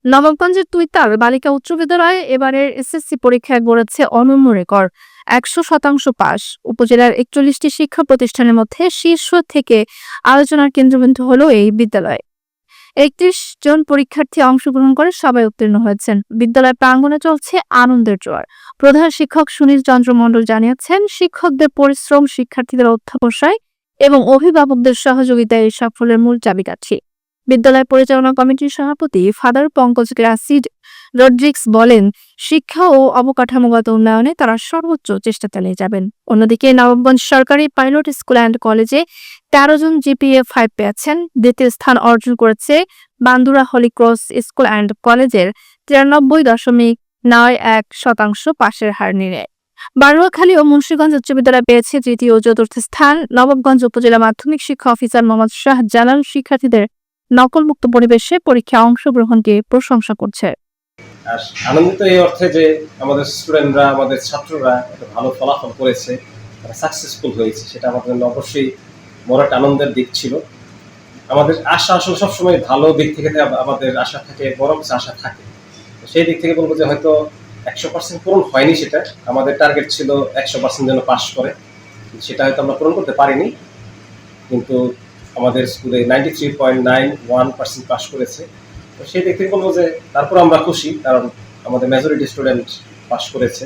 নবাবগঞ্জের তুইতার বালিকা উচ্চ বিদ্যালয়ে এবারের এসএসসি পরীক্ষায় গড়েছে অনন্য রেকর্ড। ১০০% পাস। উপজেলার ৪১টি শিক্ষা প্রতিষ্ঠানের মধ্যে শীর্ষ থেকে আলোচনার কেন্দ্রবিন্দু হলো এই বিদ্যালয়। ৩১ জন পরীক্ষার্থী অংশগ্রহণ করে সবাই উত্তীর্ণ হয়েছেন। বিদ্যালয় প্রাঙ্গণে চলছে আনন্দের জোয়ার। প্রধান শিক্ষক সুনীল চন্দ্র মণ্ডল জানিয়েছেন, শিক্ষকদের পরিশ্রম, শিক্ষার্থীদের অধ্যবসায় এবং অভিভাবকদের সহযোগিতায় এই সাফল্যের মূল চাবিকাঠি। বিদ্যালয় পরিচালনা কমিটির সভাপতি ফাদার পঙ্কজ গ্রাসিড রড্রিক্স বলেন, শিক্ষা ও অবকাঠামোগত উন্নয়নে তারা সর্বোচ্চ চেষ্টা চালিয়ে যাবেন। অন্যদিকে নবাবগঞ্জ সরকারি পাইলট স্কুল অ্যান্ড কলেজে ১৩ জন জিপিএ 5 পেয়েছেন। দ্বিতীয় স্থান অর্জন করেছে Bandra Holy Cross School and কলেজের ৯৩.৯১% পাশের হার নিয়ে। বারুয়াখালী ও মুন্সিগঞ্জ উচ্চ বিদ্যালয় পেয়েছে তৃতীয় ও চতুর্থ স্থান। নবাবগঞ্জ উপজেলা মাধ্যমিক শিক্ষা অফিসার মোহাম্মদ শাহ জালাল শিক্ষার্থীদের নকলমুক্ত পরিবেশে পরীক্ষায় অংশগ্রহণকে প্রশংসা করছে। আর আনন্দিত এই অর্থে যে আমাদের স্টুডেন্টরা, আমাদের ছাত্ররা একটা ভালো ফলাফল করেছে, তারা সাকসেসফুল হয়েছে, সেটা আমাদের জন্য অবশ্যই বড় একটা আনন্দের দিক ছিল। আমাদের আশা আসলে সবসময় ভালো দিক থেকে আমাদের আশা থাকে, বড় কিছু আশা থাকে। সেই দিক থেকে বলবো যে হয়তো ১০০% পূরণ হয়নি, সেটা আমাদের টার্গেট ছিল ১০০% যেন পাস করে, সেটা হয়তো আমরা পূরণ করতে পারিনি। কিন্তু আমাদের স্কুলে 93.91% পাস করেছে। তো সেই দিক থেকে বলবো যে তারপর আমরা খুশি, কারণ আমাদের মেজরিটি স্টুডেন্ট পাস করেছে।